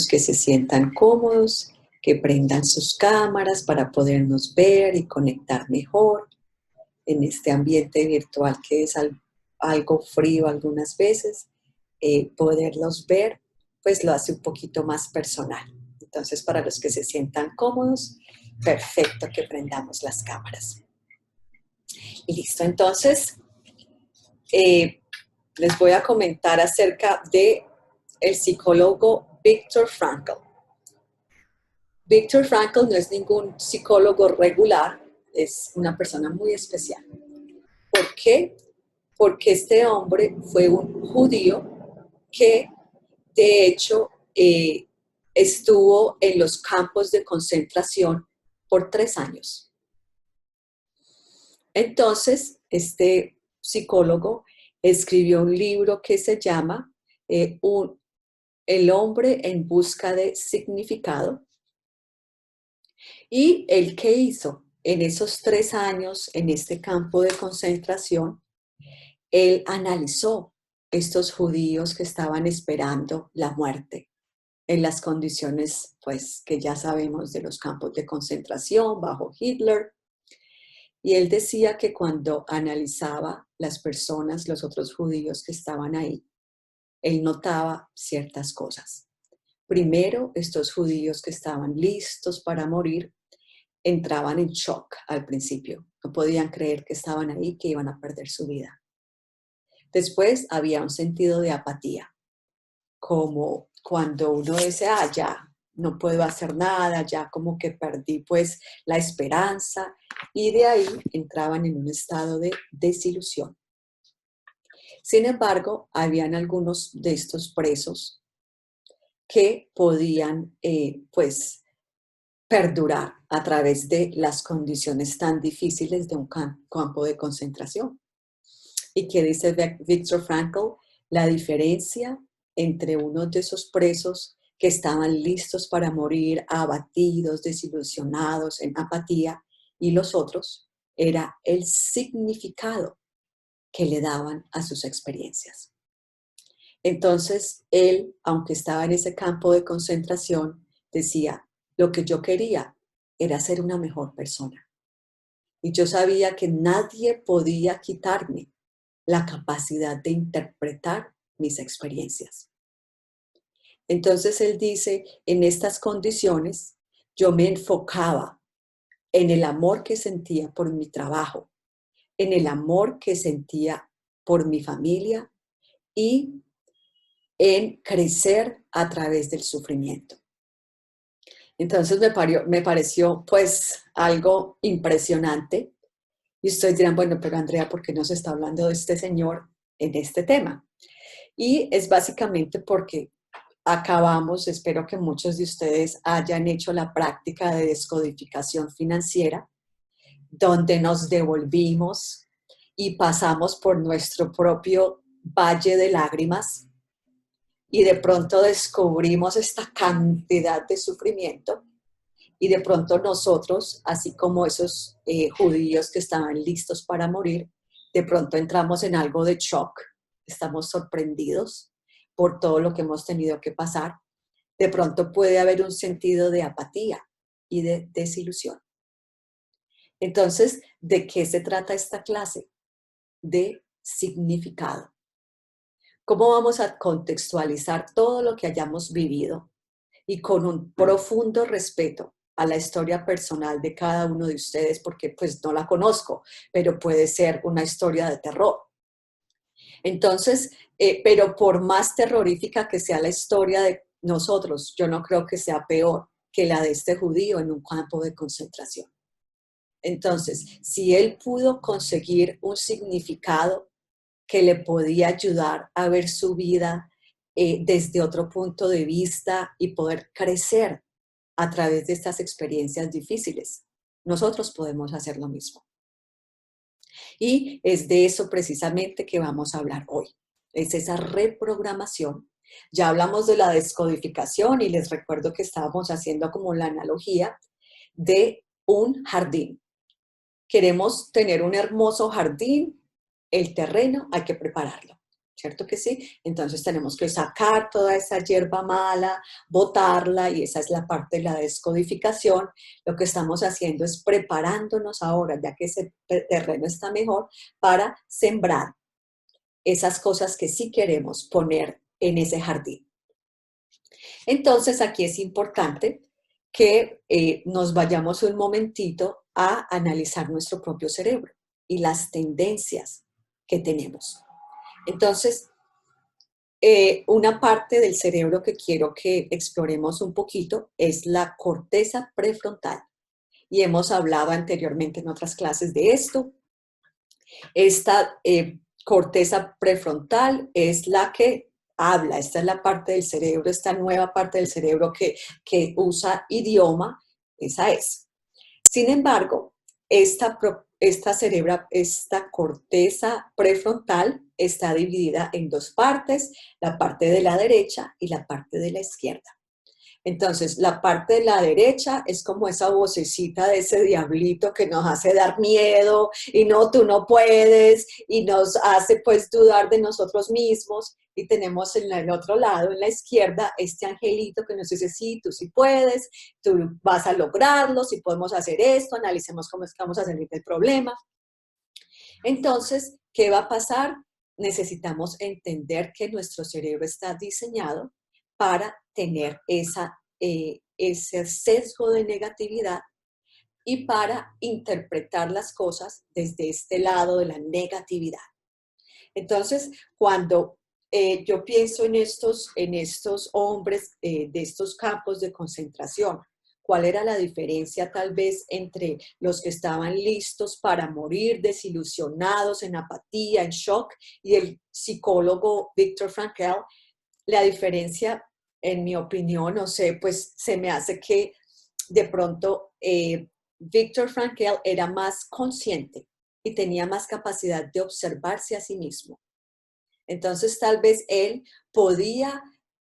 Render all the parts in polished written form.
que se sientan cómodos, que prendan sus cámaras para podernos ver y conectar mejor en este ambiente virtual que es algo frío algunas veces. Poderlos ver, pues lo hace un poquito más personal. Entonces, para los que se sientan cómodos, perfecto que prendamos las cámaras. Listo, entonces, les voy a comentar acerca de el psicólogo Viktor Frankl. Viktor Frankl no es ningún psicólogo regular, es una persona muy especial. ¿Por qué? Porque este hombre fue un judío que, de hecho, estuvo en los campos de concentración por 3 años. Entonces, este psicólogo escribió un libro que se llama El hombre en busca de significado. Y él, ¿qué hizo? En esos 3 años, en este campo de concentración, él analizó estos judíos que estaban esperando la muerte en las condiciones, pues, que ya sabemos de los campos de concentración bajo Hitler. Y él decía que cuando analizaba las personas, los otros judíos que estaban ahí, él notaba ciertas cosas. Primero, estos judíos que estaban listos para morir entraban en shock al principio. No podían creer que estaban ahí, que iban a perder su vida. Después había un sentido de apatía, como cuando uno dice, ya no puedo hacer nada, ya como que perdí pues la esperanza, y de ahí entraban en un estado de desilusión. Sin embargo, habían algunos de estos presos que podían pues perdurar a través de las condiciones tan difíciles de un campo de concentración. ¿Y qué dice Viktor Frankl? La diferencia entre uno de esos presos que estaban listos para morir, abatidos, desilusionados, en apatía, y los otros, era el significado que le daban a sus experiencias. Entonces, él, aunque estaba en ese campo de concentración, decía, lo que yo quería era ser una mejor persona. Y yo sabía que nadie podía quitarme la capacidad de interpretar mis experiencias. Entonces él dice, en estas condiciones, yo me enfocaba en el amor que sentía por mi trabajo, en el amor que sentía por mi familia y en crecer a través del sufrimiento. Entonces me pareció pues algo impresionante. Y ustedes dirán, bueno, pero Andrea, ¿por qué no se está hablando de este señor en este tema? Y es básicamente porque acabamos, espero que muchos de ustedes hayan hecho la práctica de descodificación financiera, donde nos devolvimos y pasamos por nuestro propio valle de lágrimas y de pronto descubrimos esta cantidad de sufrimiento y de pronto nosotros, así como esos judíos que estaban listos para morir, de pronto entramos en algo de shock, estamos sorprendidos por todo lo que hemos tenido que pasar. De pronto puede haber un sentido de apatía y de desilusión. Entonces, ¿de qué se trata esta clase? De significado. ¿Cómo vamos a contextualizar todo lo que hayamos vivido y con un profundo respeto a la historia personal de cada uno de ustedes, porque pues no la conozco, pero puede ser una historia de terror? Entonces, pero por más terrorífica que sea la historia de nosotros, yo no creo que sea peor que la de este judío en un campo de concentración. Entonces, si él pudo conseguir un significado que le podía ayudar a ver su vida desde otro punto de vista y poder crecer a través de estas experiencias difíciles, nosotros podemos hacer lo mismo. Y es de eso precisamente que vamos a hablar hoy. Es esa reprogramación. Ya hablamos de la descodificación y les recuerdo que estábamos haciendo como la analogía de un jardín. Queremos tener un hermoso jardín, el terreno hay que prepararlo. ¿cierto que sí? Entonces tenemos que sacar toda esa hierba mala, botarla, y esa es la parte de la descodificación. Lo que estamos haciendo es preparándonos ahora, ya que ese terreno está mejor, para sembrar esas cosas que sí queremos poner en ese jardín. Entonces aquí es importante que nos vayamos un momentito a analizar nuestro propio cerebro y las tendencias que tenemos. Entonces, una parte del cerebro que quiero que exploremos un poquito es la corteza prefrontal. Y hemos hablado anteriormente en otras clases de esto. Esta corteza prefrontal es la que habla, esta es la parte del cerebro, esta nueva parte del cerebro que usa idioma, esa es. Sin embargo, esta corteza prefrontal está dividida en dos partes, la parte de la derecha y la parte de la izquierda. Entonces, la parte de la derecha es como esa vocecita de ese diablito que nos hace dar miedo y no, tú no puedes, y nos hace pues dudar de nosotros mismos. Y tenemos en el otro lado, en la izquierda, este angelito que nos dice, sí, tú sí puedes, tú vas a lograrlo, si podemos hacer esto, analicemos cómo es que vamos a salir del problema. Entonces, ¿qué va a pasar? Necesitamos entender que nuestro cerebro está diseñado para tener ese sesgo de negatividad y para interpretar las cosas desde este lado de la negatividad. Entonces, cuando yo pienso en estos hombres de estos campos de concentración, ¿cuál era la diferencia tal vez entre los que estaban listos para morir, desilusionados, en apatía, en shock, y el psicólogo Viktor Frankl? La diferencia, en mi opinión, no sé, pues se me hace que de pronto Viktor Frankl era más consciente y tenía más capacidad de observarse a sí mismo. Entonces, tal vez él podía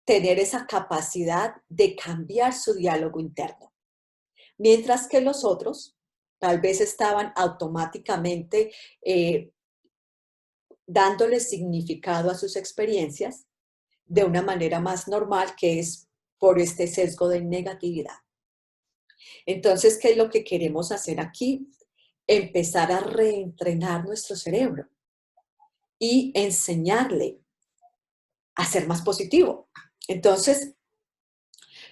tener esa capacidad de cambiar su diálogo interno. Mientras que los otros tal vez estaban automáticamente dándole significado a sus experiencias de una manera más normal, que es por este sesgo de negatividad. Entonces, ¿qué es lo que queremos hacer aquí? Empezar a reentrenar nuestro cerebro y enseñarle a ser más positivo. Entonces,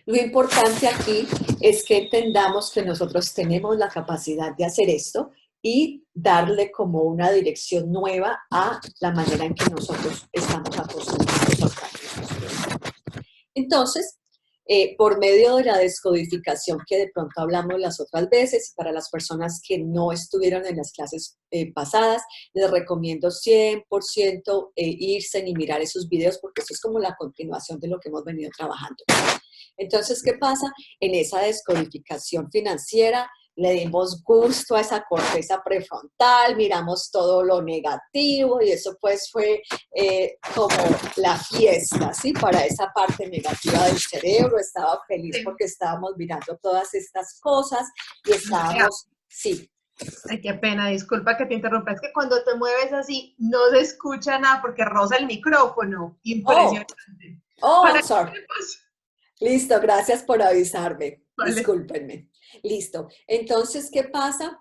lo importante aquí es que entendamos que nosotros tenemos la capacidad de hacer esto y darle como una dirección nueva a la manera en que nosotros estamos acostumbrados a actuar. Entonces, por medio de la descodificación que de pronto hablamos las otras veces, para las personas que no estuvieron en las clases pasadas, les recomiendo 100% irse y mirar esos videos, porque eso es como la continuación de lo que hemos venido trabajando. Entonces, ¿qué pasa? En esa descodificación financiera le dimos gusto a esa corteza prefrontal, miramos todo lo negativo, y eso pues fue como la fiesta, ¿sí? Para esa parte negativa del cerebro. Estaba feliz Sí. porque estábamos mirando todas estas cosas y estábamos, sí. Ay, qué pena, disculpa que te interrumpa. Es que cuando te mueves así no se escucha nada porque roza el micrófono. Oh, Impresionante. I'm Para que sorry. sepas. Listo, gracias por avisarme. Vale. Discúlpenme. Listo. Entonces, ¿qué pasa?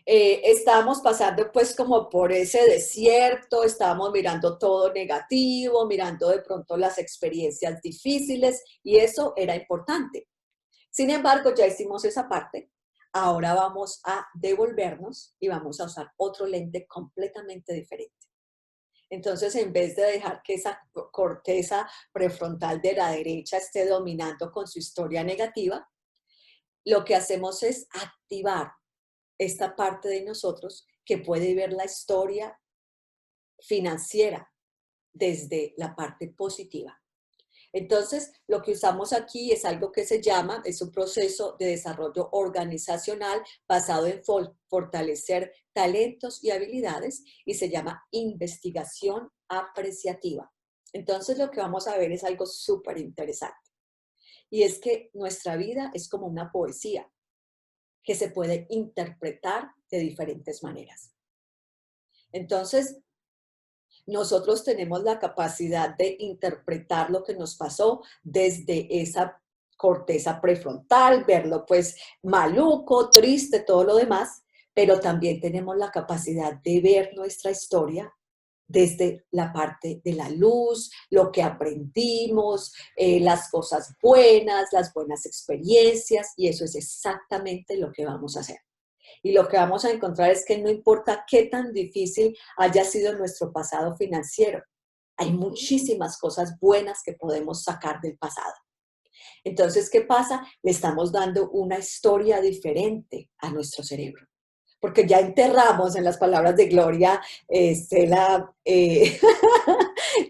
Estábamos pasando pues como por ese desierto, estábamos mirando todo negativo, mirando de pronto las experiencias difíciles, y eso era importante. Sin embargo, ya hicimos esa parte. Ahora vamos a devolvernos y vamos a usar otro lente completamente diferente. Entonces, en vez de dejar que esa corteza prefrontal de la derecha esté dominando con su historia negativa, lo que hacemos es activar esta parte de nosotros que puede ver la historia financiera desde la parte positiva. Entonces, lo que usamos aquí es algo que se llama, es un proceso de desarrollo organizacional basado en fortalecer talentos y habilidades, y se llama investigación apreciativa. Entonces, lo que vamos a ver es algo súper interesante. Y es que nuestra vida es como una poesía que se puede interpretar de diferentes maneras. Entonces, nosotros tenemos la capacidad de interpretar lo que nos pasó desde esa corteza prefrontal, verlo pues maluco, triste, todo lo demás, pero también tenemos la capacidad de ver nuestra historia desde la parte de la luz, lo que aprendimos, las cosas buenas, las buenas experiencias, y eso es exactamente lo que vamos a hacer. Y lo que vamos a encontrar es que no importa qué tan difícil haya sido nuestro pasado financiero, hay muchísimas cosas buenas que podemos sacar del pasado. Entonces, ¿qué pasa? Le estamos dando una historia diferente a nuestro cerebro. Porque ya enterramos, en las palabras de Gloria, Estela,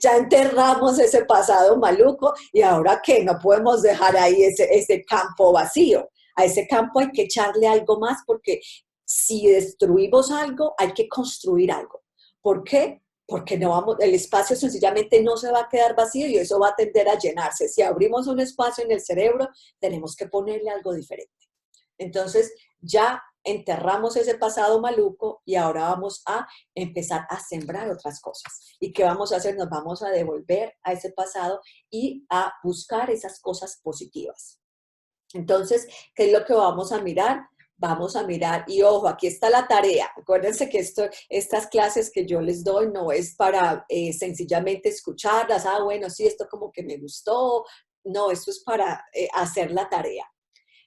ya enterramos ese pasado maluco y ahora ¿qué? No podemos dejar ahí ese campo vacío. A ese campo hay que echarle algo más porque si destruimos algo, hay que construir algo. ¿Por qué? Porque no vamos, el espacio sencillamente no se va a quedar vacío y eso va a tender a llenarse. Si abrimos un espacio en el cerebro, tenemos que ponerle algo diferente. Entonces, ya enterramos ese pasado maluco y ahora vamos a empezar a sembrar otras cosas. ¿Y qué vamos a hacer? Nos vamos a devolver a ese pasado y a buscar esas cosas positivas. Entonces, ¿qué es lo que vamos a mirar? Vamos a mirar, y ojo, aquí está la tarea. Acuérdense que estas clases que yo les doy no es para sencillamente escucharlas, bueno, sí, esto como que me gustó. No, esto es para hacer la tarea.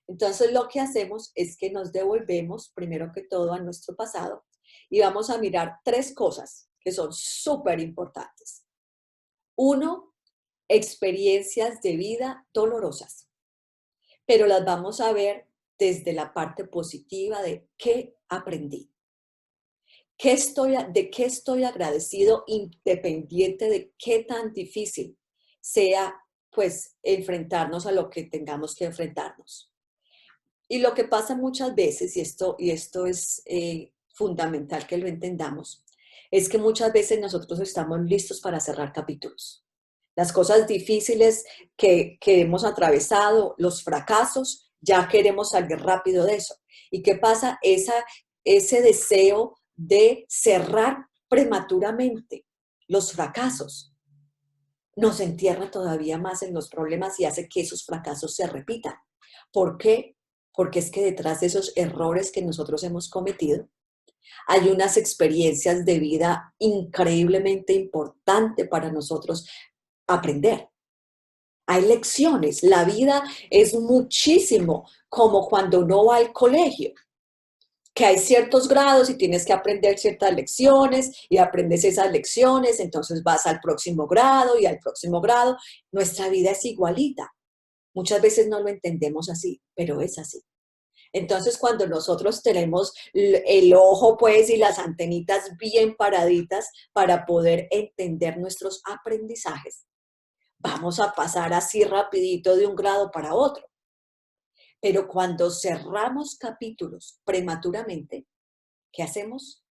Entonces lo que hacemos es que nos devolvemos primero que todo a nuestro pasado y vamos a mirar tres cosas que son súper importantes. Uno, experiencias de vida dolorosas, pero las vamos a ver desde la parte positiva de qué aprendí. ¿De qué estoy agradecido independiente de qué tan difícil sea pues enfrentarnos a lo que tengamos que enfrentarnos? Y lo que pasa muchas veces, y esto es fundamental que lo entendamos, es que muchas veces nosotros estamos listos para cerrar capítulos. Las cosas difíciles que hemos atravesado, los fracasos, ya queremos salir rápido de eso. ¿Y qué pasa? Ese deseo de cerrar prematuramente los fracasos nos entierra todavía más en los problemas y hace que esos fracasos se repitan. ¿Por qué? Porque es que detrás de esos errores que nosotros hemos cometido, hay unas experiencias de vida increíblemente importantes para nosotros aprender. Hay lecciones. La vida es muchísimo como cuando uno va al colegio, que hay ciertos grados y tienes que aprender ciertas lecciones y aprendes esas lecciones, entonces vas al próximo grado y al próximo grado. Nuestra vida es igualita. Muchas veces no lo entendemos así, pero es así. Entonces, cuando nosotros tenemos el ojo, pues, y las antenitas bien paraditas para poder entender nuestros aprendizajes, vamos a pasar así rapidito de un grado para otro. Pero cuando cerramos capítulos prematuramente, ¿qué hacemos?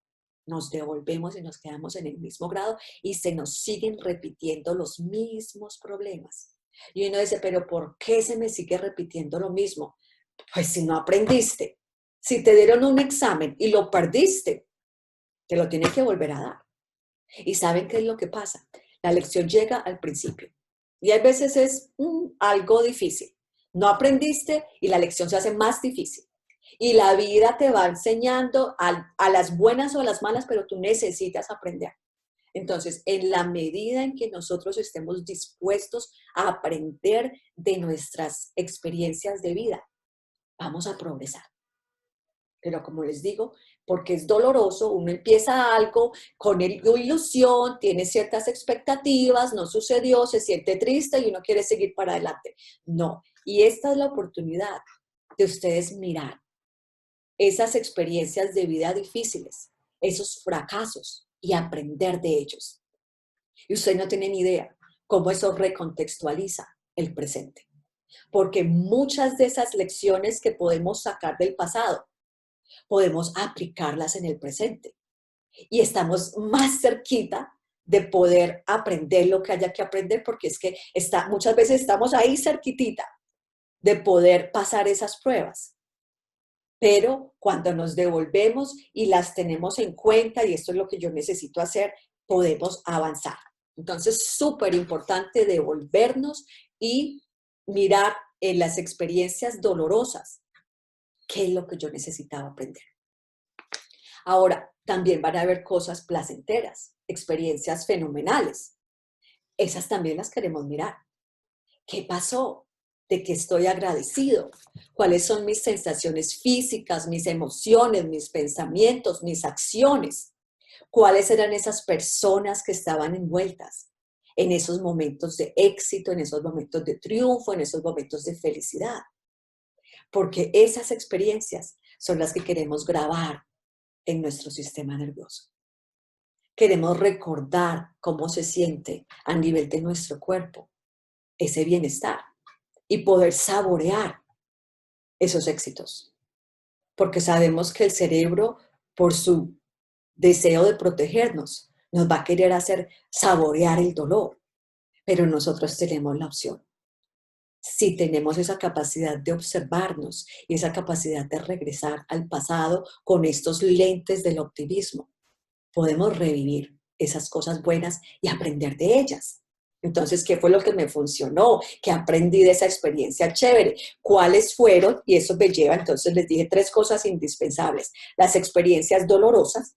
Nos devolvemos y nos quedamos en el mismo grado y se nos siguen repitiendo los mismos problemas. Y uno dice, pero ¿por qué se me sigue repitiendo lo mismo? Pues si no aprendiste, si te dieron un examen y lo perdiste, te lo tienen que volver a dar. ¿Y saben qué es lo que pasa? La lección llega al principio. Y a veces es algo difícil. No aprendiste y la lección se hace más difícil. Y la vida te va enseñando a las buenas o a las malas, pero tú necesitas aprender. Entonces, en la medida en que nosotros estemos dispuestos a aprender de nuestras experiencias de vida, vamos a progresar. Pero como les digo, porque es doloroso, uno empieza algo con ilusión, tiene ciertas expectativas, no sucedió, se siente triste y uno quiere seguir para adelante. No, y esta es la oportunidad de ustedes mirar esas experiencias de vida difíciles, esos fracasos y aprender de ellos. Y ustedes no tienen idea cómo eso recontextualiza el presente. Porque muchas de esas lecciones que podemos sacar del pasado, podemos aplicarlas en el presente. Y estamos más cerquita de poder aprender lo que haya que aprender, porque es que muchas veces estamos ahí cerquitita de poder pasar esas pruebas. Pero cuando nos devolvemos y las tenemos en cuenta, y esto es lo que yo necesito hacer, podemos avanzar. Entonces, súper importante devolvernos y mirar en las experiencias dolorosas qué es lo que yo necesitaba aprender. Ahora, también van a haber cosas placenteras, experiencias fenomenales. Esas también las queremos mirar. ¿Qué pasó? ¿De qué estoy agradecido? ¿Cuáles son mis sensaciones físicas, mis emociones, mis pensamientos, mis acciones? ¿Cuáles eran esas personas que estaban envueltas en esos momentos de éxito, en esos momentos de triunfo, en esos momentos de felicidad? Porque esas experiencias son las que queremos grabar en nuestro sistema nervioso. Queremos recordar cómo se siente a nivel de nuestro cuerpo ese bienestar y poder saborear esos éxitos. Porque sabemos que el cerebro, por su deseo de protegernos, nos va a querer hacer saborear el dolor. Pero nosotros tenemos la opción. Si tenemos esa capacidad de observarnos y esa capacidad de regresar al pasado con estos lentes del optimismo, podemos revivir esas cosas buenas y aprender de ellas. Entonces, ¿qué fue lo que me funcionó? ¿Qué aprendí de esa experiencia chévere? ¿Cuáles fueron? Y eso me lleva, entonces les dije 3 cosas indispensables. Las experiencias dolorosas,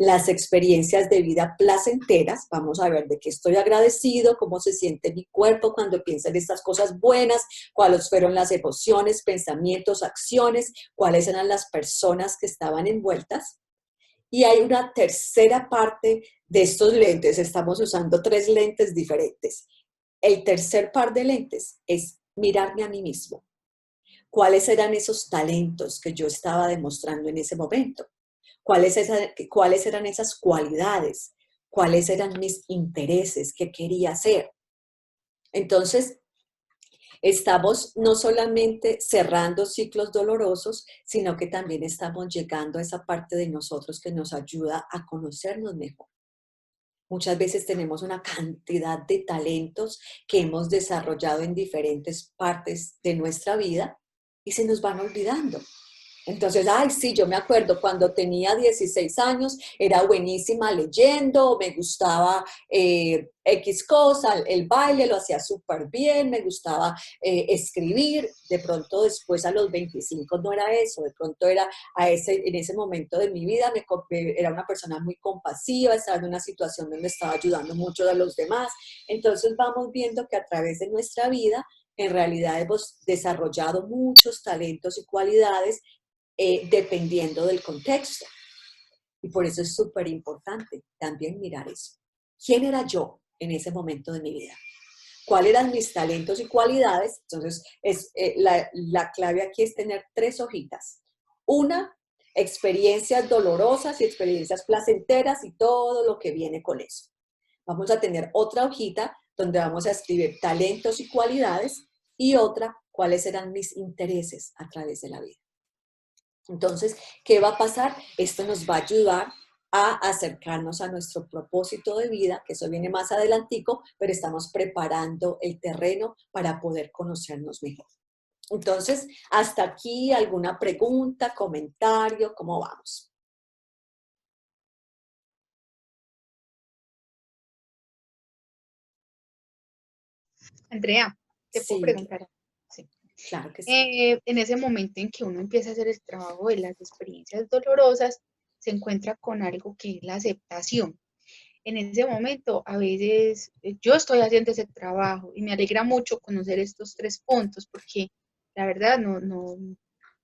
las experiencias de vida placenteras, vamos a ver de qué estoy agradecido, cómo se siente mi cuerpo cuando piensa en estas cosas buenas, cuáles fueron las emociones, pensamientos, acciones, cuáles eran las personas que estaban envueltas. Y hay una tercera parte de estos lentes, estamos usando 3 lentes diferentes. El tercer par de lentes es mirarme a mí mismo. ¿Cuáles eran esos talentos que yo estaba demostrando en ese momento? ¿Cuáles eran esas cualidades? ¿Cuáles eran mis intereses? ¿Qué quería hacer? Entonces, estamos no solamente cerrando ciclos dolorosos, sino que también estamos llegando a esa parte de nosotros que nos ayuda a conocernos mejor. Muchas veces tenemos una cantidad de talentos que hemos desarrollado en diferentes partes de nuestra vida y se nos van olvidando. Entonces, ay, sí, yo me acuerdo cuando tenía 16 años, era buenísima leyendo, me gustaba X cosa, el baile lo hacía súper bien, me gustaba escribir. De pronto después a los 25 no era eso, de pronto era en ese momento de mi vida, era una persona muy compasiva, estaba en una situación donde estaba ayudando mucho a los demás. Entonces vamos viendo que a través de nuestra vida, en realidad hemos desarrollado muchos talentos y cualidades dependiendo del contexto. Y por eso es súper importante también mirar eso. ¿Quién era yo en ese momento de mi vida? ¿Cuáles eran mis talentos y cualidades? Entonces, la clave aquí es tener 3 hojitas. Una, experiencias dolorosas y experiencias placenteras y todo lo que viene con eso. Vamos a tener otra hojita donde vamos a escribir talentos y cualidades y otra, cuáles eran mis intereses a través de la vida. Entonces, ¿qué va a pasar? Esto nos va a ayudar a acercarnos a nuestro propósito de vida, que eso viene más adelantico, pero estamos preparando el terreno para poder conocernos mejor. Entonces, hasta aquí, ¿alguna pregunta, comentario? ¿Cómo vamos? Andrea, te puedo Sí, preguntar. Sí. claro que sí. En ese momento en que uno empieza a hacer el trabajo de las experiencias dolorosas, se encuentra con algo que es la aceptación. En ese momento, a veces yo estoy haciendo ese trabajo y me alegra mucho conocer estos 3 puntos porque la verdad o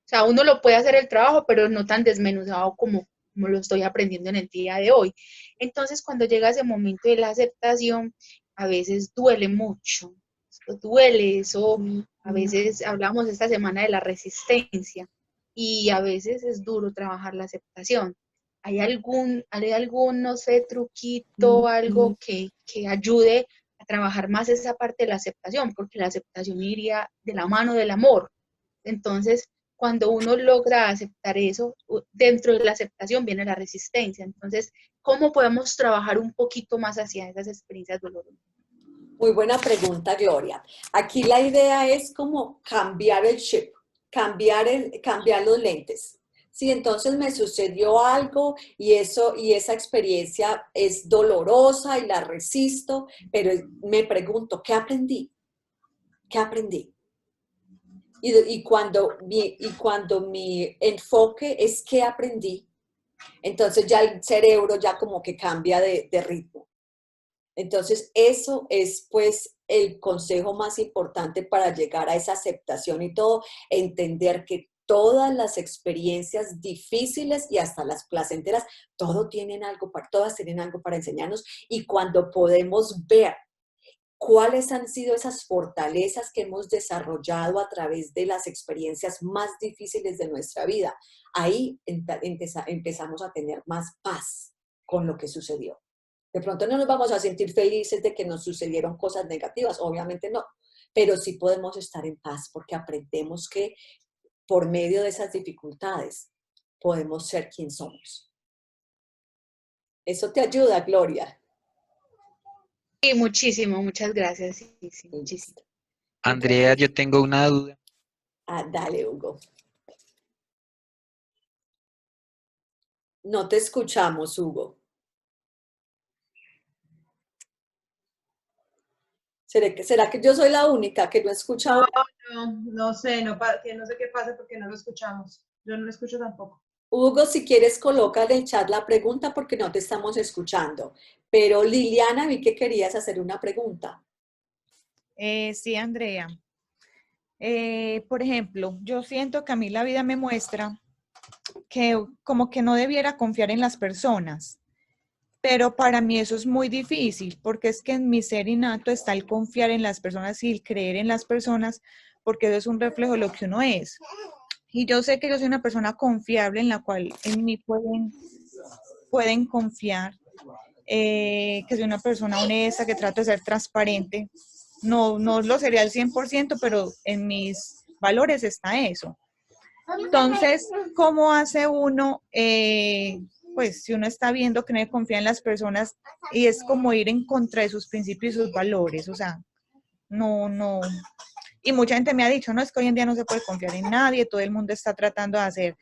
sea, uno lo puede hacer el trabajo, pero no tan desmenuzado como lo estoy aprendiendo en el día de hoy. Entonces, cuando llega ese momento de la aceptación, a veces duele mucho, duele eso, a veces hablamos esta semana de la resistencia y a veces es duro trabajar la aceptación. ¿Hay algún, no sé, truquito, algo que ayude a trabajar más esa parte de la aceptación? Porque la aceptación iría de la mano del amor. Entonces, cuando uno logra aceptar eso, dentro de la aceptación viene la resistencia. Entonces, ¿cómo podemos trabajar un poquito más hacia esas experiencias dolorosas? Muy buena pregunta, Gloria. Aquí la idea es como cambiar el chip, cambiar los lentes. Sí, entonces me sucedió algo y esa experiencia es dolorosa y la resisto, pero me pregunto, ¿qué aprendí? ¿Qué aprendí? Y cuando mi enfoque es qué aprendí, entonces ya el cerebro ya como que cambia de ritmo. Entonces eso es pues el consejo más importante para llegar a esa aceptación y todo, entender que todas las experiencias difíciles y hasta las placenteras, todas tienen algo para enseñarnos, y cuando podemos ver cuáles han sido esas fortalezas que hemos desarrollado a través de las experiencias más difíciles de nuestra vida, ahí empezamos a tener más paz con lo que sucedió. De pronto no nos vamos a sentir felices de que nos sucedieron cosas negativas, obviamente no, pero sí podemos estar en paz porque aprendemos que por medio de esas dificultades podemos ser quien somos. Eso te ayuda, Gloria. Sí, muchísimo, muchas gracias. Sí, sí, muchísimo. Listo. Andrea, Entonces, yo tengo una duda. dale, Hugo. No te escuchamos, Hugo. ¿Será que yo soy la única que no escucha? No sé, que no sé qué pasa porque no lo escuchamos. Yo no lo escucho tampoco. Hugo, si quieres, coloca en el chat la pregunta porque no te estamos escuchando. Pero Liliana, vi que querías hacer una pregunta. Sí, Andrea. Por ejemplo, yo siento que a mí la vida me muestra que como que no debiera confiar en las personas, pero para mí eso es muy difícil porque es que en mi ser innato está el confiar en las personas y el creer en las personas, porque eso es un reflejo de lo que uno es. Y yo sé que yo soy una persona confiable en la cual en mí pueden confiar, que soy una persona honesta, que trato de ser transparente. No lo sería al 100%, pero en mis valores está eso. Entonces, ¿cómo hace uno, pues si uno está viendo que no confía en las personas y es como ir en contra de sus principios y sus valores? O sea, no. Y mucha gente me ha dicho, no, es que hoy en día no se puede confiar en nadie, todo el mundo está tratando de hacer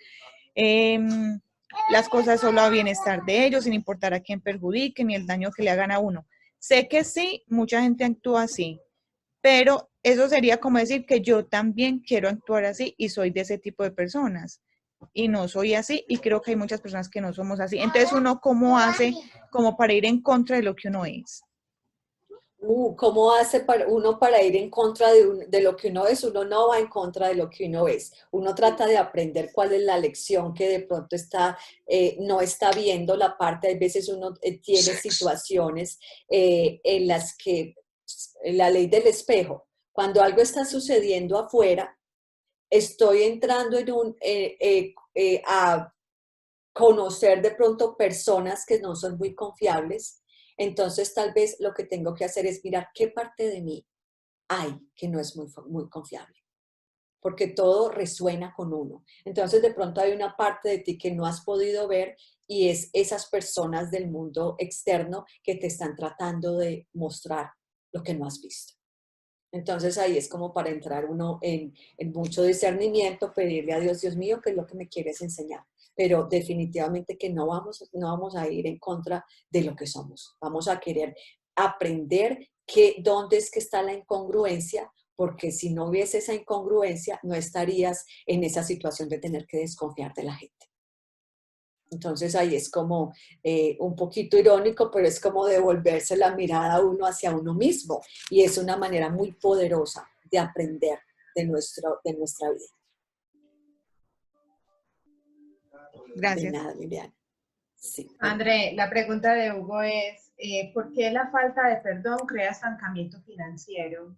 las cosas solo a bienestar de ellos, sin importar a quién perjudiquen ni el daño que le hagan a uno. Sé que sí, mucha gente actúa así, pero eso sería como decir que yo también quiero actuar así y soy de ese tipo de personas. Y no soy así, y creo que hay muchas personas que no somos así. Entonces, ¿uno cómo hace como para ir en contra de lo que uno es? ¿Cómo hace uno para ir en contra de lo que uno es? Uno no va en contra de lo que uno es. Uno trata de aprender cuál es la lección que de pronto no está viendo la parte. A veces uno tiene situaciones en las que la ley del espejo, cuando algo está sucediendo afuera, estoy entrando a conocer de pronto personas que no son muy confiables. Entonces, tal vez lo que tengo que hacer es mirar qué parte de mí hay que no es muy confiable, porque todo resuena con uno. Entonces, de pronto hay una parte de ti que no has podido ver y es esas personas del mundo externo que te están tratando de mostrar lo que no has visto. Entonces, ahí es como para entrar uno en mucho discernimiento, pedirle a Dios, Dios mío, ¿qué es lo que me quieres enseñar? Pero definitivamente que no vamos a ir en contra de lo que somos. Vamos a querer aprender dónde es que está la incongruencia, porque si no hubiese esa incongruencia, no estarías en esa situación de tener que desconfiar de la gente. Entonces ahí es como un poquito irónico, pero es como devolverse la mirada a uno hacia uno mismo. Y es una manera muy poderosa de aprender de nuestra vida. De Gracias. nada, Liliana. Sí. André, la pregunta de Hugo es, ¿por qué la falta de perdón crea estancamiento financiero?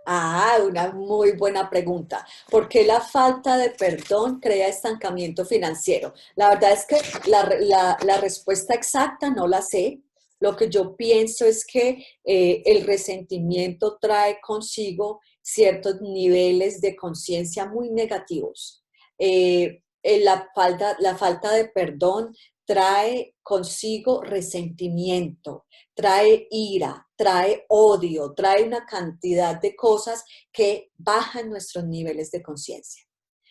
Una muy buena pregunta. ¿Por qué la falta de perdón crea estancamiento financiero? La verdad es que la respuesta exacta no la sé. Lo que yo pienso es que el resentimiento trae consigo ciertos niveles de conciencia muy negativos. La falta de perdón trae consigo resentimiento, trae ira, trae odio, trae una cantidad de cosas que bajan nuestros niveles de conciencia.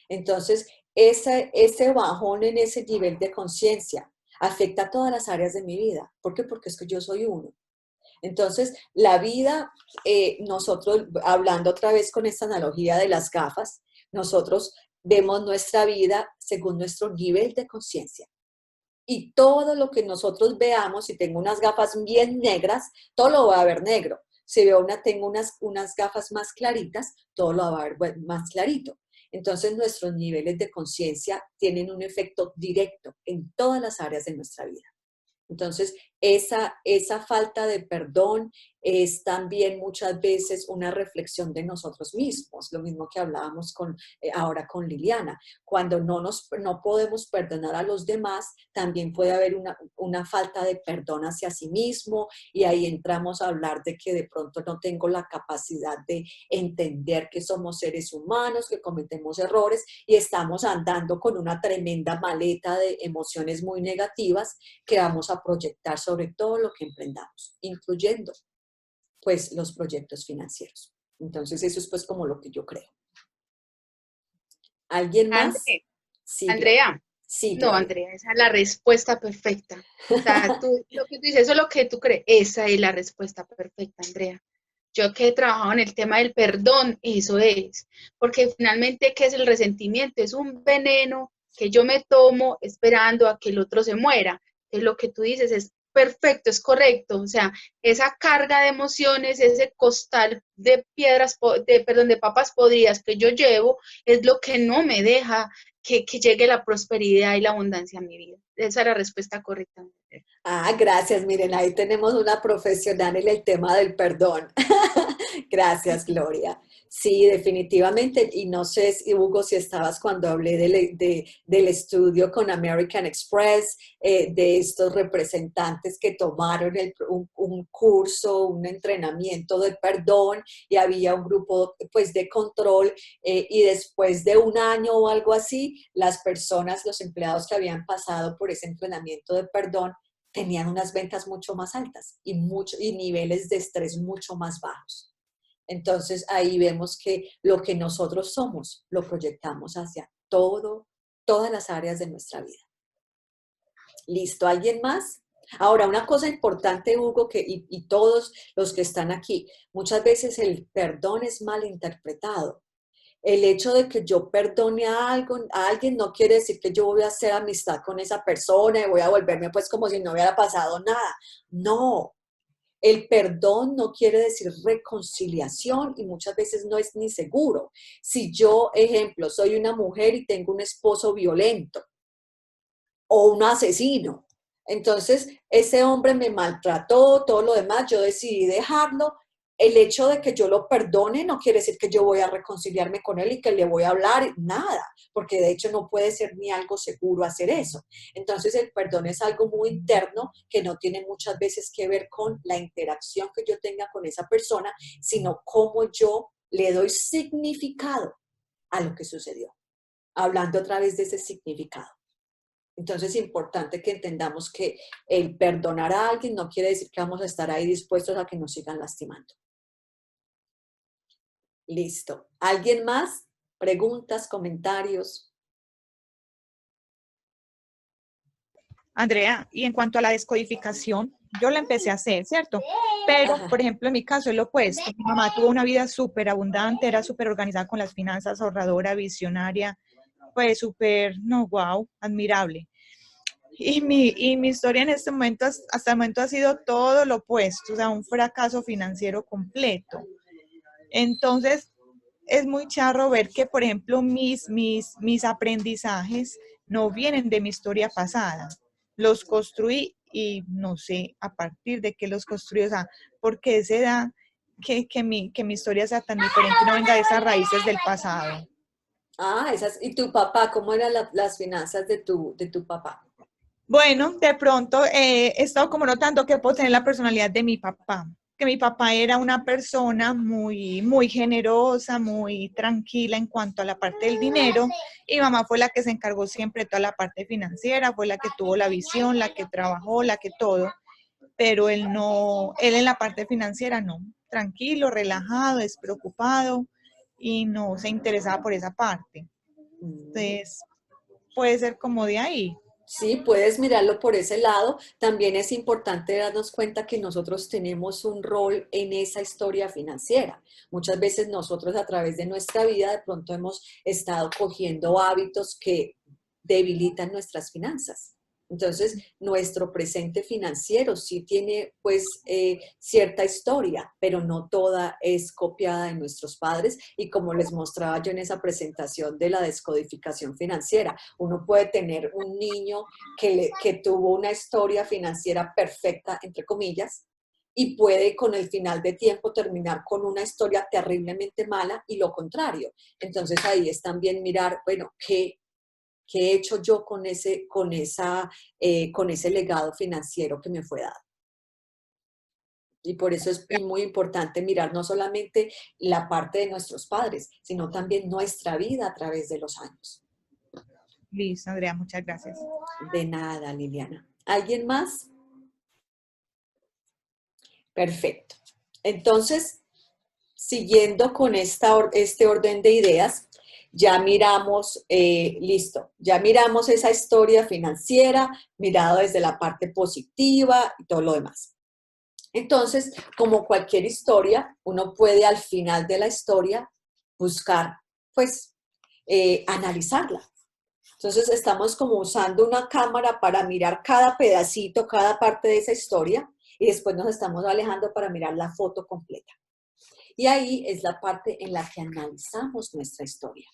Entonces, ese bajón en ese nivel de conciencia afecta a todas las áreas de mi vida. ¿Por qué? Porque es que yo soy uno. Entonces, la vida, nosotros, hablando otra vez con esta analogía de las gafas, nosotros vemos nuestra vida según nuestro nivel de conciencia. Y todo lo que nosotros veamos, si tengo unas gafas bien negras, todo lo va a ver negro. Si tengo unas gafas más claritas, todo lo va a ver más clarito. Entonces, nuestros niveles de conciencia tienen un efecto directo en todas las áreas de nuestra vida. Entonces, esa falta de perdón es también muchas veces una reflexión de nosotros mismos, lo mismo que hablábamos ahora con Liliana. Cuando no podemos perdonar a los demás, también puede haber una falta de perdón hacia sí mismo, y ahí entramos a hablar de que de pronto no tengo la capacidad de entender que somos seres humanos, que cometemos errores y estamos andando con una tremenda maleta de emociones muy negativas que vamos a proyectar sobre todo lo que emprendamos, incluyendo pues los proyectos financieros. Entonces eso es pues como lo que yo creo. ¿Alguien más? Sí, Andrea. Sí, no, Andrea, esa es la respuesta perfecta. O sea, lo que tú dices, eso es lo que tú crees, esa es la respuesta perfecta, Andrea. Yo que he trabajado en el tema del perdón, eso es. Porque finalmente, ¿qué es el resentimiento? Es un veneno que yo me tomo esperando a que el otro se muera. Entonces, lo que tú dices es perfecto, es correcto. O sea, esa carga de emociones, ese costal de de papas podridas que yo llevo, es lo que no me deja que llegue la prosperidad y la abundancia a mi vida. Esa es la respuesta correcta. Gracias. Miren, ahí tenemos una profesional en el tema del perdón. Gracias, Gloria. Sí, definitivamente. Y no sé, Hugo, si estabas cuando hablé del estudio con American Express, de estos representantes que tomaron un curso, un entrenamiento de perdón, y había un grupo pues de control, y después de un año o algo así, las personas, los empleados que habían pasado por ese entrenamiento de perdón, tenían unas ventas mucho más altas y niveles de estrés mucho más bajos. Entonces ahí vemos que lo que nosotros somos lo proyectamos hacia todas las áreas de nuestra vida. ¿Listo? ¿Alguien más? Ahora, una cosa importante, Hugo, y todos los que están aquí, muchas veces el perdón es mal interpretado. El hecho de que yo perdone a alguien no quiere decir que yo voy a hacer amistad con esa persona y voy a volverme pues como si no hubiera pasado nada. No, el perdón no quiere decir reconciliación y muchas veces no es ni seguro. Si yo, ejemplo, soy una mujer y tengo un esposo violento o un asesino, entonces ese hombre me maltrató, todo lo demás, yo decidí dejarlo. El hecho de que yo lo perdone no quiere decir que yo voy a reconciliarme con él y que le voy a hablar, nada, porque de hecho no puede ser ni algo seguro hacer eso. Entonces el perdón es algo muy interno que no tiene muchas veces que ver con la interacción que yo tenga con esa persona, sino cómo yo le doy significado a lo que sucedió, hablando otra vez de ese significado. Entonces es importante que entendamos que el perdonar a alguien no quiere decir que vamos a estar ahí dispuestos a que nos sigan lastimando. Listo. ¿Alguien más? ¿Preguntas, comentarios? Andrea, y en cuanto a la descodificación, yo la empecé a hacer, ¿cierto? Pero, por ejemplo, en mi caso es lo opuesto. Mi mamá tuvo una vida súper abundante, era súper organizada con las finanzas, ahorradora, visionaria, pues súper, no, wow, admirable. Y mi historia en este momento, hasta el momento ha sido todo lo opuesto, o sea, un fracaso financiero completo. Entonces, es muy charro ver que, por ejemplo, mis aprendizajes no vienen de mi historia pasada. Los construí y no sé a partir de qué los construí, o sea, por qué se da que mi historia sea tan diferente y no venga de esas raíces del pasado. ¿Y tu papá? ¿Cómo eran las finanzas de tu papá? Bueno, de pronto he estado como notando que puedo tener la personalidad de mi papá, que mi papá era una persona muy, muy generosa, muy tranquila en cuanto a la parte del dinero, y mamá fue la que se encargó siempre de toda la parte financiera, fue la que tuvo la visión, la que trabajó, la que todo, pero él no, él en la parte financiera no, tranquilo, relajado, despreocupado y no se interesaba por esa parte. Entonces, puede ser como de ahí. Sí, puedes mirarlo por ese lado. También es importante darnos cuenta que nosotros tenemos un rol en esa historia financiera. Muchas veces nosotros a través de nuestra vida de pronto hemos estado cogiendo hábitos que debilitan nuestras finanzas. Entonces, nuestro presente financiero sí tiene pues cierta historia, pero no toda es copiada de nuestros padres. Y como les mostraba yo en esa presentación de la descodificación financiera, uno puede tener un niño que tuvo una historia financiera perfecta, entre comillas, y puede con el final de tiempo terminar con una historia terriblemente mala y lo contrario. Entonces ahí es también mirar, bueno, ¿qué he hecho yo con ese legado financiero que me fue dado? Y por eso es muy importante mirar no solamente la parte de nuestros padres, sino también nuestra vida a través de los años. Listo, Andrea, muchas gracias. De nada, Liliana. ¿Alguien más? Perfecto. Entonces, siguiendo con este orden de ideas, ya miramos, listo, ya miramos esa historia financiera, mirado desde la parte positiva y todo lo demás. Entonces, como cualquier historia, uno puede al final de la historia buscar, pues, analizarla. Entonces, estamos como usando una cámara para mirar cada pedacito, cada parte de esa historia, y después nos estamos alejando para mirar la foto completa. Y ahí es la parte en la que analizamos nuestra historia.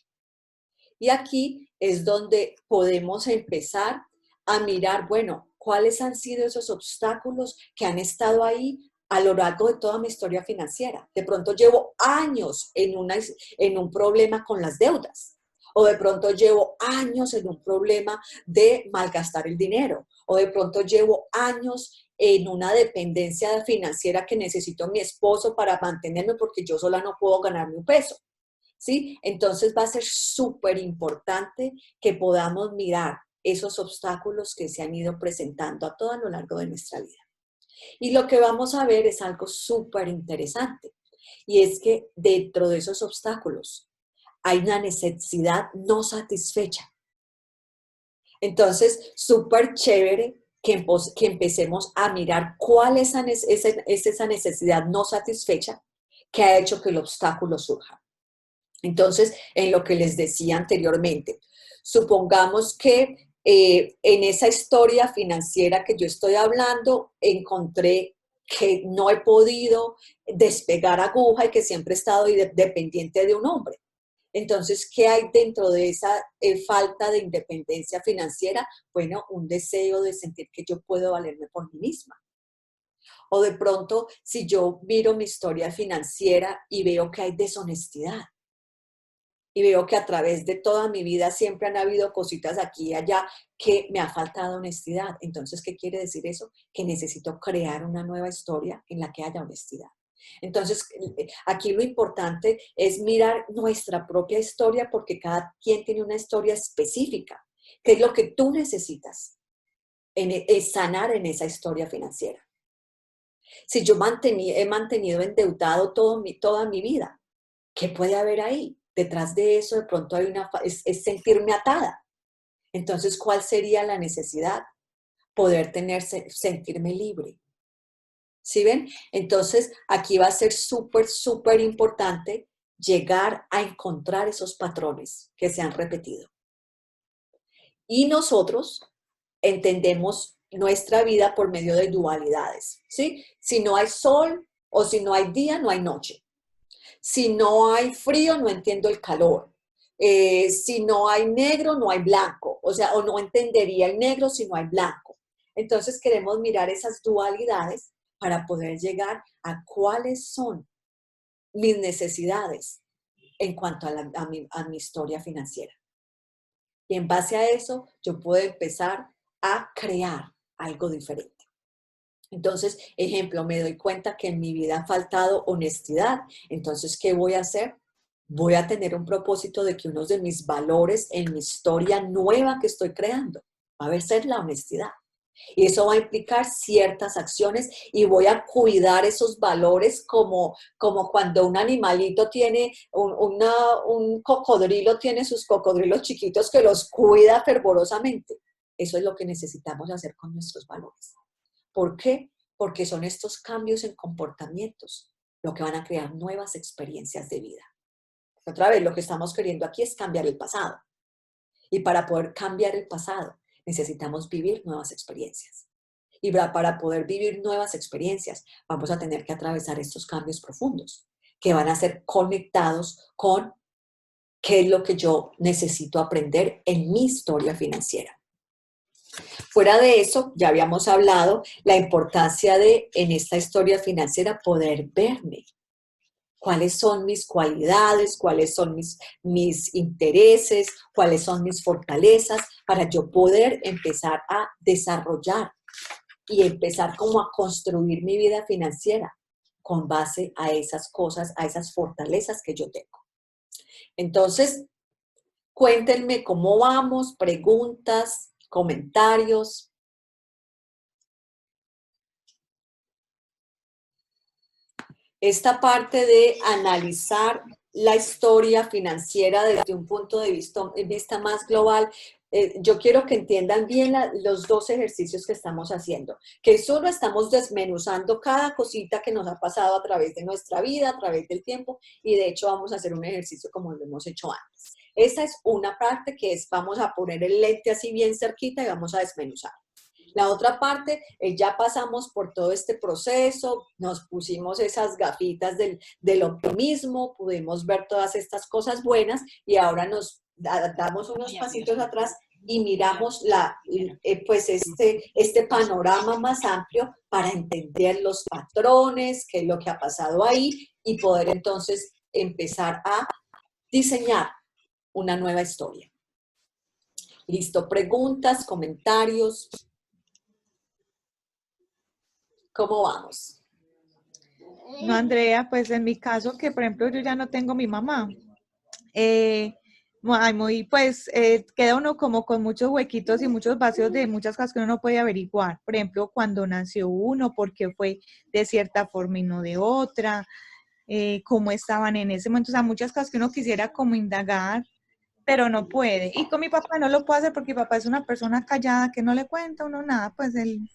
Y aquí es donde podemos empezar a mirar, bueno, cuáles han sido esos obstáculos que han estado ahí a lo largo de toda mi historia financiera. De pronto llevo años en un problema con las deudas. O de pronto llevo años en un problema de malgastar el dinero. O de pronto llevo años en una dependencia financiera que necesito a mi esposo para mantenerme porque yo sola no puedo ganarme un peso. ¿Sí? Entonces va a ser súper importante que podamos mirar esos obstáculos que se han ido presentando a todo lo largo de nuestra vida. Y lo que vamos a ver es algo súper interesante. Y es que dentro de esos obstáculos hay una necesidad no satisfecha. Entonces, súper chévere que empecemos a mirar cuál es esa necesidad no satisfecha que ha hecho que el obstáculo surja. Entonces, en lo que les decía anteriormente, supongamos que en esa historia financiera que yo estoy hablando, encontré que no he podido despegar aguja y que siempre he estado dependiente de un hombre. Entonces, ¿qué hay dentro de esa falta de independencia financiera? Bueno, un deseo de sentir que yo puedo valerme por mí misma. O de pronto, si yo miro mi historia financiera y veo que hay deshonestidad, y veo que a través de toda mi vida siempre han habido cositas aquí y allá que me ha faltado honestidad. Entonces, ¿qué quiere decir eso? Que necesito crear una nueva historia en la que haya honestidad. Entonces, aquí lo importante es mirar nuestra propia historia porque cada quien tiene una historia específica. ¿Qué es lo que tú necesitas sanar en esa historia financiera? Si yo he mantenido endeudado toda mi vida, ¿qué puede haber ahí? Detrás de eso de pronto hay es sentirme atada. Entonces, ¿cuál sería la necesidad? Poder sentirme libre. ¿Sí ven? Entonces, aquí va a ser súper, súper importante llegar a encontrar esos patrones que se han repetido. Y nosotros entendemos nuestra vida por medio de dualidades, ¿sí? Si no hay sol o si no hay día, no hay noche. Si no hay frío, no entiendo el calor. Si no hay negro, no hay blanco. O sea, o no entendería el negro si no hay blanco. Entonces queremos mirar esas dualidades para poder llegar a cuáles son mis necesidades en cuanto a mi historia financiera. Y en base a eso, yo puedo empezar a crear algo diferente. Entonces, ejemplo, me doy cuenta que en mi vida ha faltado honestidad. Entonces, ¿qué voy a hacer? Voy a tener un propósito de que uno de mis valores en mi historia nueva que estoy creando va a ser la honestidad. Y eso va a implicar ciertas acciones y voy a cuidar esos valores como cuando un animalito tiene, un cocodrilo tiene sus cocodrilos chiquitos que los cuida fervorosamente. Eso es lo que necesitamos hacer con nuestros valores. ¿Por qué? Porque son estos cambios en comportamientos lo que van a crear nuevas experiencias de vida. Otra vez, lo que estamos queriendo aquí es cambiar el pasado. Y para poder cambiar el pasado, necesitamos vivir nuevas experiencias. Y para poder vivir nuevas experiencias, vamos a tener que atravesar estos cambios profundos, que van a ser conectados con qué es lo que yo necesito aprender en mi historia financiera. Fuera de eso, ya habíamos hablado la importancia de, en esta historia financiera, poder verme. ¿Cuáles son mis cualidades? ¿Cuáles son mis intereses? ¿Cuáles son mis fortalezas? Para yo poder empezar a desarrollar y empezar como a construir mi vida financiera con base a esas cosas, a esas fortalezas que yo tengo. Entonces, cuéntenme cómo vamos, preguntas, comentarios. Esta parte de analizar la historia financiera desde un punto de vista más global, yo quiero que entiendan bien los dos ejercicios que estamos haciendo, que solo estamos desmenuzando cada cosita que nos ha pasado a través de nuestra vida, a través del tiempo, y de hecho vamos a hacer un ejercicio como lo hemos hecho antes. Esa es una parte que es, vamos a poner el lente así bien cerquita y vamos a desmenuzar. La otra parte, ya pasamos por todo este proceso, nos pusimos esas gafitas del optimismo, pudimos ver todas estas cosas buenas y ahora nos damos unos pasitos atrás y miramos pues este panorama más amplio para entender los patrones, qué es lo que ha pasado ahí y poder entonces empezar a diseñar una nueva historia. Listo, preguntas, comentarios. ¿Cómo vamos? No, Andrea, pues en mi caso, que por ejemplo yo ya no tengo mi mamá, queda uno como con muchos huequitos y muchos vacíos de muchas cosas que uno no puede averiguar. Por ejemplo, cuando nació uno, por qué fue de cierta forma y no de otra, cómo estaban en ese momento, o sea, muchas cosas que uno quisiera como indagar, pero no puede. Y con mi papá no lo puedo hacer porque mi papá es una persona callada que no le cuenta a uno nada, pues él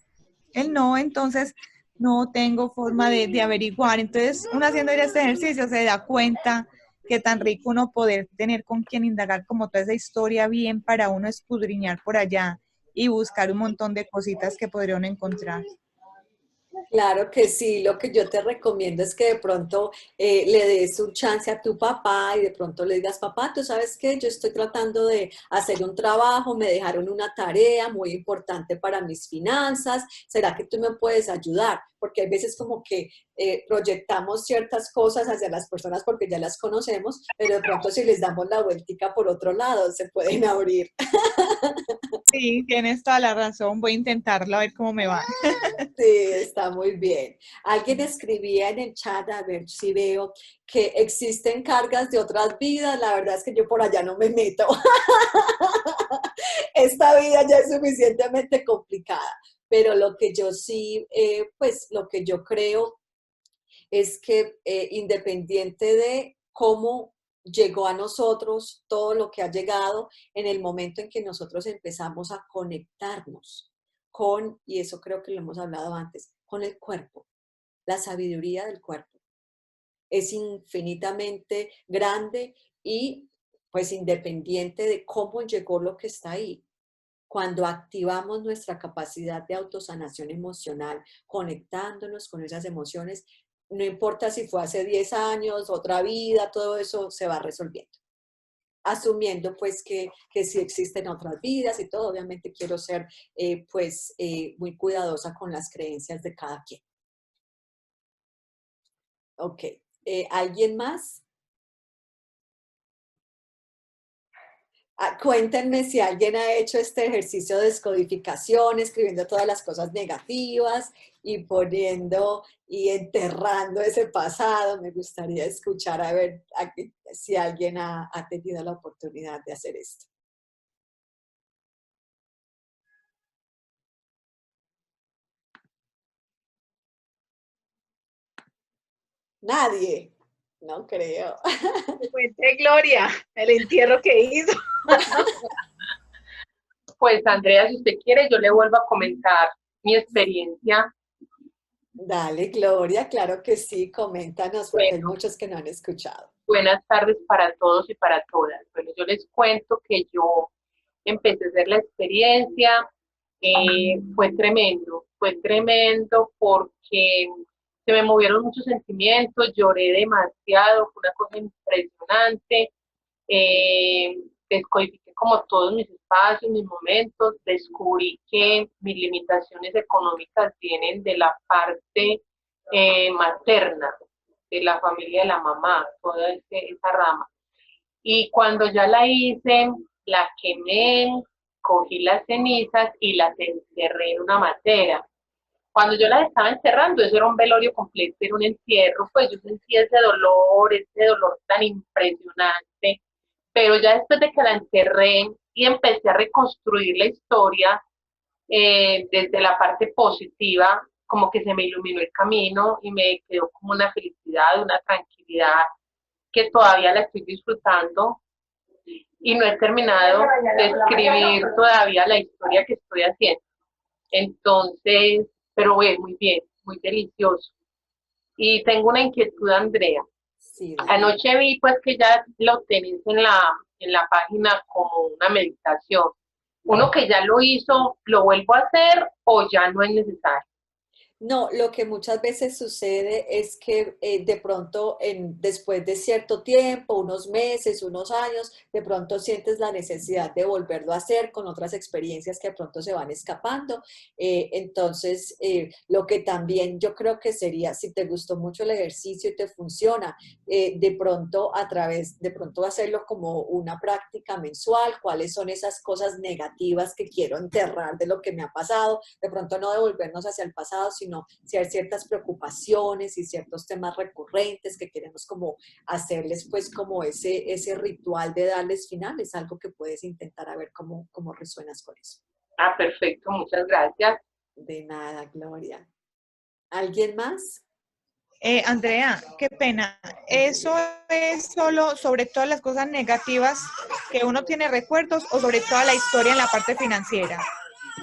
no, entonces no tengo forma de averiguar. Entonces, uno haciendo este ejercicio se da cuenta que tan rico uno poder tener con quien indagar como toda esa historia bien para uno escudriñar por allá y buscar un montón de cositas que podrían encontrar. Claro que sí, lo que yo te recomiendo es que de pronto le des un chance a tu papá y de pronto le digas, papá, tú sabes que yo estoy tratando de hacer un trabajo, me dejaron una tarea muy importante para mis finanzas, ¿será que tú me puedes ayudar? Porque hay veces como que proyectamos ciertas cosas hacia las personas porque ya las conocemos, pero de pronto si les damos la vueltica por otro lado, se pueden abrir. Sí, tienes toda la razón, voy a intentarlo a ver cómo me va. Sí, está muy bien. Alguien escribía en el chat, a ver si veo, que existen cargas de otras vidas. La verdad es que yo por allá no me meto. Esta vida ya es suficientemente complicada. Pero lo que yo sí, pues lo que yo creo es que independiente de cómo llegó a nosotros todo lo que ha llegado en el momento en que nosotros empezamos a conectarnos con, y eso creo que lo hemos hablado antes, con el cuerpo, la sabiduría del cuerpo. Es infinitamente grande y pues independiente de cómo llegó lo que está ahí. Cuando activamos nuestra capacidad de autosanación emocional, conectándonos con esas emociones, no importa si fue hace 10 años, otra vida, todo eso se va resolviendo. Asumiendo pues que sí existen otras vidas y todo, obviamente quiero ser muy cuidadosa con las creencias de cada quien. Ok, ¿alguien más? Cuéntenme si alguien ha hecho este ejercicio de descodificación, escribiendo todas las cosas negativas y poniendo y enterrando ese pasado. Me gustaría escuchar a ver si alguien ha tenido la oportunidad de hacer esto. Nadie. No creo. Que cuente Gloria, el entierro que hizo. Pues Andrea, si usted quiere, yo le vuelvo a comentar mi experiencia. Dale, Gloria, claro que sí, coméntanos porque hay Bueno, muchos que no han escuchado. buenas tardes para todos y para todas. Bueno, yo les cuento que yo empecé a hacer la experiencia, fue tremendo porque se me movieron muchos sentimientos, lloré demasiado, fue una cosa impresionante, descodifiqué como todos mis espacios, mis momentos, descubrí que mis limitaciones económicas vienen de la parte materna, de la familia de la mamá, toda esa rama. Y cuando ya la hice, la quemé, cogí las cenizas y las enterré en una matera. Cuando yo las estaba enterrando, eso era un velorio completo, era un entierro, pues yo sentí ese dolor tan impresionante, pero ya después de que la enterré y empecé a reconstruir la historia desde la parte positiva, como que se me iluminó el camino y me quedó como una felicidad, una tranquilidad que todavía la estoy disfrutando y no he terminado de escribir todavía la historia que estoy haciendo. Entonces, pero muy bien, muy delicioso. Y tengo una inquietud, Andrea. Sí, Anoche vi pues que ya lo tenés en la página como una meditación. Uno que ya lo hizo, ¿lo vuelvo a hacer o ya no es necesario? no, lo que muchas veces sucede es que de pronto después de cierto tiempo, unos meses, unos años, de pronto sientes la necesidad de volverlo a hacer con otras experiencias que de pronto se van escapando. Entonces, lo que también yo creo que sería, si te gustó mucho el ejercicio y te funciona, de pronto hacerlo como una práctica mensual, cuáles son esas cosas negativas que quiero enterrar de lo que me ha pasado, de pronto no devolvernos hacia el pasado, sino si hay ciertas preocupaciones y ciertos temas recurrentes que queremos como hacerles pues como ese ritual de darles final, es algo que puedes intentar a ver cómo resuenas con eso. Ah, perfecto, muchas gracias. De nada, Gloria. ¿Alguien más? Andrea, qué pena. ¿Eso es solo sobre todas las cosas negativas que uno tiene recuerdos o sobre toda la historia en la parte financiera?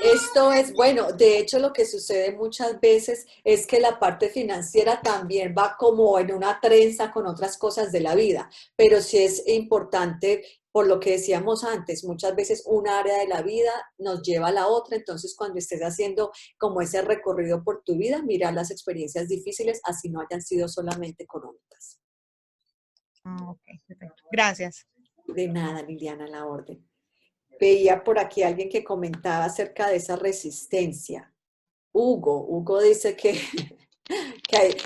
Esto es, bueno, de hecho lo que sucede muchas veces es que la parte financiera también va como en una trenza con otras cosas de la vida, pero sí es importante, por lo que decíamos antes, muchas veces una área de la vida nos lleva a la otra, entonces cuando estés haciendo como ese recorrido por tu vida, mira las experiencias difíciles, así no hayan sido solamente económicas. Ah, ok, perfecto. Gracias. De nada, Liliana, a la orden. Veía por aquí alguien que comentaba acerca de esa resistencia. Hugo dice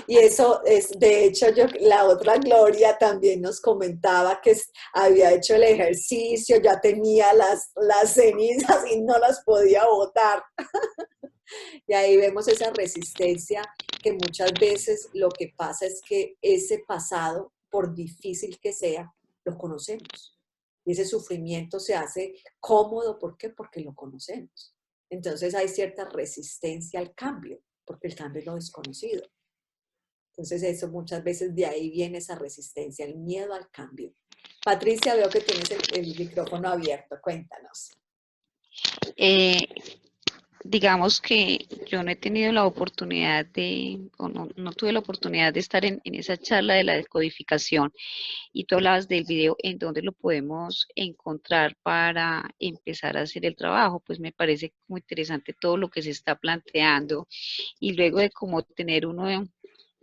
y eso es, de hecho, la otra Gloria también nos comentaba que había hecho el ejercicio, ya tenía las cenizas y no las podía botar. Y ahí vemos esa resistencia que muchas veces lo que pasa es que ese pasado, por difícil que sea, lo conocemos. Y ese sufrimiento se hace cómodo, ¿por qué? Porque lo conocemos. Entonces hay cierta resistencia al cambio, porque el cambio es lo desconocido. Entonces eso muchas veces de ahí viene esa resistencia, el miedo al cambio. Patricia, veo que tienes el micrófono abierto, cuéntanos. Digamos que yo no he tenido la oportunidad o no tuve la oportunidad de estar en esa charla de la descodificación y tú hablabas del video en donde lo podemos encontrar para empezar a hacer el trabajo, pues me parece muy interesante todo lo que se está planteando y luego de cómo tener uno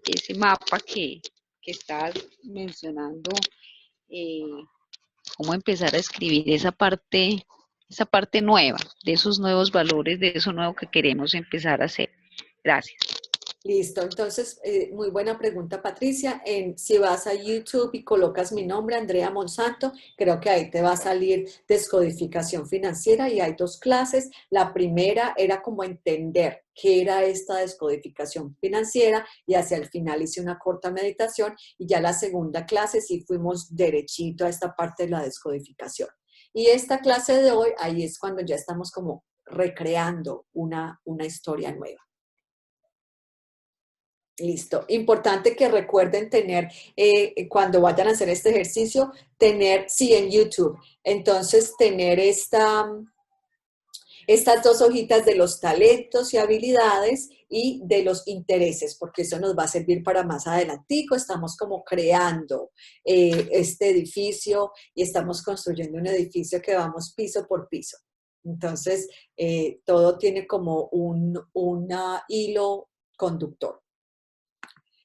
ese mapa que estás mencionando, eh, cómo empezar a escribir esa parte nueva, de esos nuevos valores, de eso nuevo que queremos empezar a hacer. Gracias. Listo, entonces, muy buena pregunta, Patricia. Si vas a YouTube y colocas mi nombre, Andrea Monsanto, creo que ahí te va a salir descodificación financiera y hay 2 clases. La primera era como entender qué era esta descodificación financiera y hacia el final hice una corta meditación y ya la segunda clase sí fuimos derechito a esta parte de la descodificación. Y esta clase de hoy, ahí es cuando ya estamos como recreando una historia nueva. Listo. Importante que recuerden tener, cuando vayan a hacer este ejercicio, tener, sí, en YouTube. Entonces, tener estas dos hojitas de los talentos y habilidades y de los intereses, porque eso nos va a servir para más adelantico. Estamos como creando este edificio y estamos construyendo un edificio que vamos piso por piso. Entonces, todo tiene como un hilo conductor.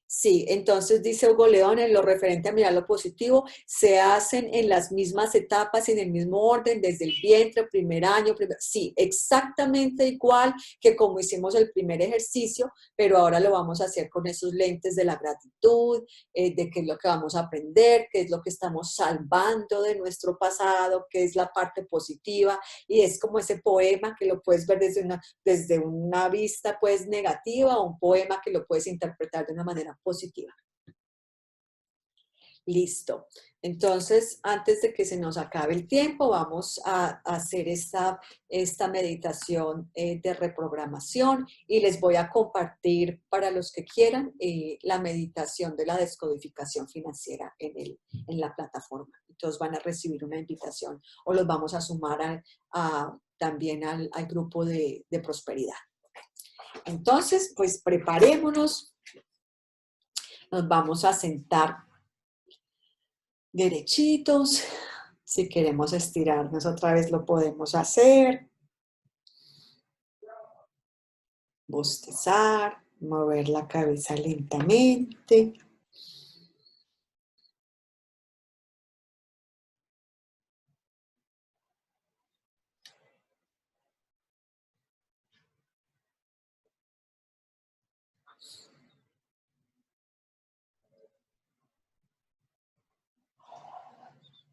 Sí, entonces dice Hugo León, en lo referente a mirar lo positivo, se hacen en las mismas etapas, en el mismo orden, desde el vientre, primer año, sí, exactamente igual que como hicimos el primer ejercicio, pero ahora lo vamos a hacer con esos lentes de la gratitud, de qué es lo que vamos a aprender, qué es lo que estamos salvando de nuestro pasado, qué es la parte positiva, y es como ese poema que lo puedes ver desde una vista pues negativa, o un poema que lo puedes interpretar de una manera positiva. Listo. Entonces, antes de que se nos acabe el tiempo, vamos a hacer esta meditación de reprogramación y les voy a compartir para los que quieran la meditación de la descodificación financiera en la plataforma. Entonces van a recibir una invitación o los vamos a sumar también al grupo de prosperidad. Entonces, pues preparémonos. Nos vamos a sentar derechitos. Si queremos estirarnos otra vez lo podemos hacer. Bostezar, mover la cabeza lentamente.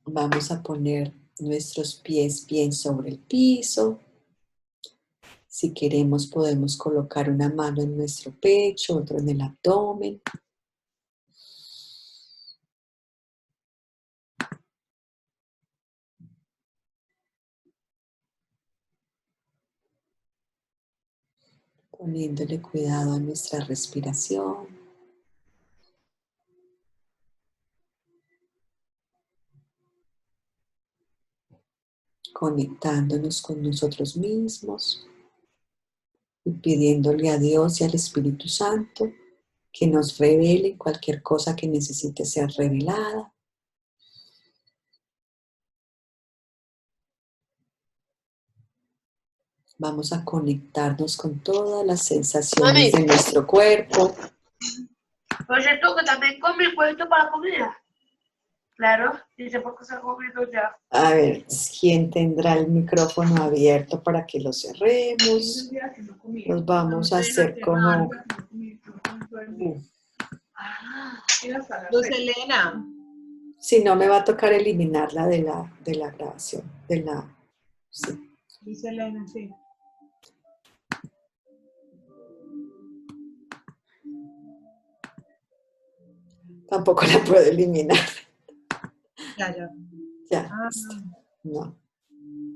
Vamos a poner nuestros pies bien sobre el piso. Si queremos podemos colocar una mano en nuestro pecho, otra en el abdomen. Poniéndole cuidado a nuestra respiración. Conectándonos con nosotros mismos y pidiéndole a Dios y al Espíritu Santo que nos revele cualquier cosa que necesite ser revelada. Vamos a conectarnos con todas las sensaciones de nuestro cuerpo. Por cierto, que también come el huevito para la comida. Claro, dice porque se ha comido ya. A ver, ¿quién tendrá el micrófono abierto para que lo cerremos? Nos vamos a hacer como... Luz Elena. Si no, me va a tocar eliminarla de la grabación. Sí. Luz Elena, sí. Tampoco la puedo eliminar. Ya. Ya, no.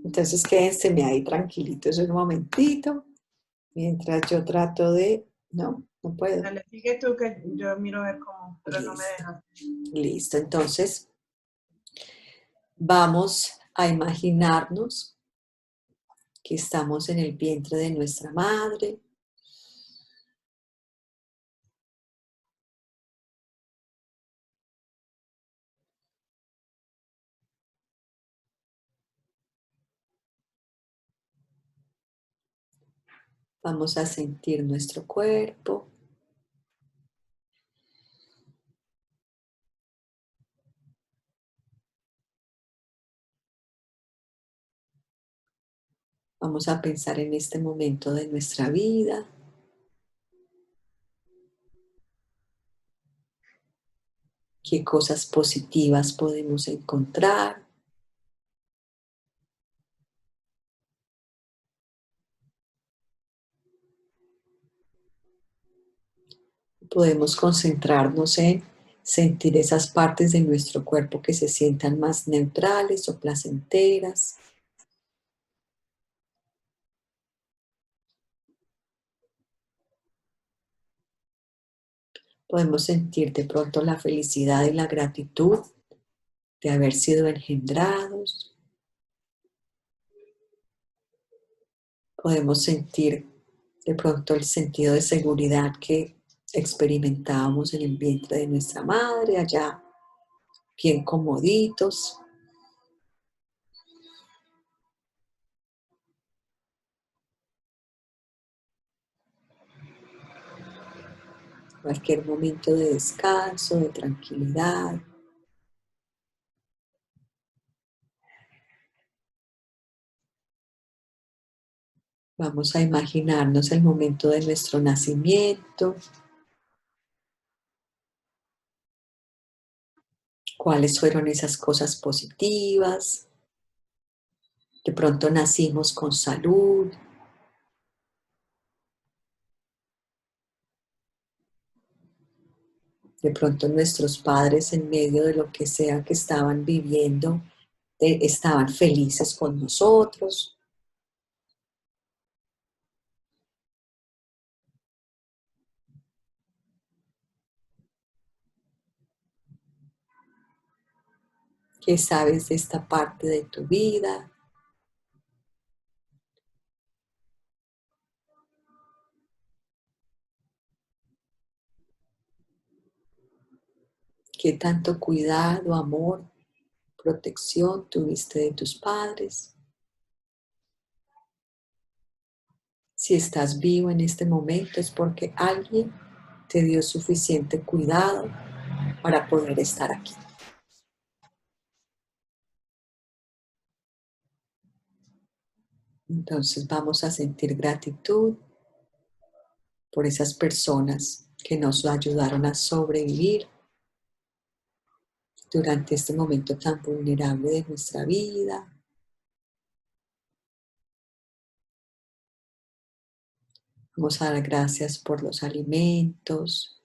Entonces quédense ahí tranquilitos un momentito, mientras yo trato de... No puedo. Dale, sigue tú que yo miro a ver cómo, pero Listo. no me deja. Listo, entonces vamos a imaginarnos que estamos en el vientre de nuestra madre. Vamos a sentir nuestro cuerpo. Vamos a pensar en este momento de nuestra vida. ¿Qué cosas positivas podemos encontrar? Podemos concentrarnos en sentir esas partes de nuestro cuerpo que se sientan más neutrales o placenteras. Podemos sentir de pronto la felicidad y la gratitud de haber sido engendrados. Podemos sentir de pronto el sentido de seguridad que experimentábamos en el vientre de nuestra madre, allá bien comoditos. Cualquier momento de descanso, de tranquilidad. Vamos a imaginarnos el momento de nuestro nacimiento. ¿Cuáles fueron esas cosas positivas? De pronto nacimos con salud. De pronto nuestros padres, en medio de lo que sea que estaban viviendo, estaban felices con nosotros. ¿Qué sabes de esta parte de tu vida? ¿Qué tanto cuidado, amor, protección tuviste de tus padres? Si estás vivo en este momento es porque alguien te dio suficiente cuidado para poder estar aquí. Entonces vamos a sentir gratitud por esas personas que nos ayudaron a sobrevivir durante este momento tan vulnerable de nuestra vida. Vamos a dar gracias por los alimentos.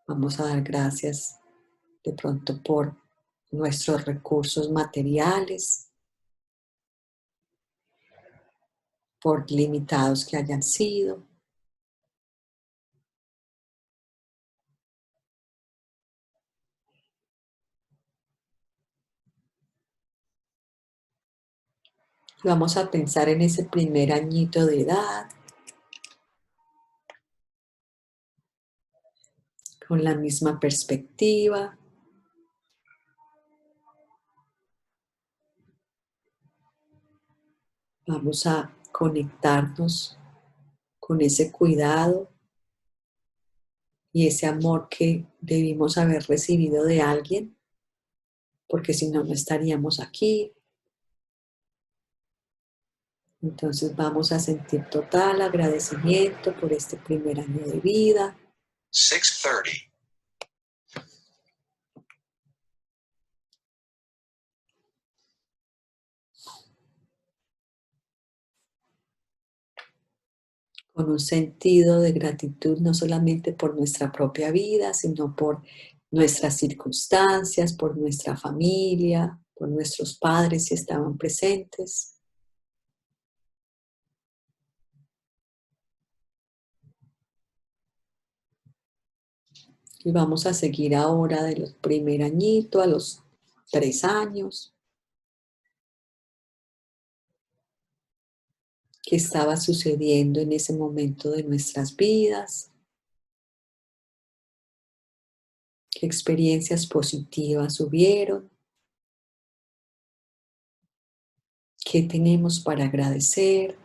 Vamos a dar gracias de pronto por nuestros recursos materiales, por limitados que hayan sido. Y vamos a pensar en ese primer añito de edad, con la misma perspectiva. Vamos a conectarnos con ese cuidado y ese amor que debimos haber recibido de alguien, porque si no, no estaríamos aquí. Entonces vamos a sentir total agradecimiento por este primer año de vida. 6:30. Con un sentido de gratitud no solamente por nuestra propia vida, sino por nuestras circunstancias, por nuestra familia, por nuestros padres si estaban presentes. Y vamos a seguir ahora de los primer añito a los 3 años. ¿Qué estaba sucediendo en ese momento de nuestras vidas? ¿Qué experiencias positivas hubieron? ¿Qué tenemos para agradecer?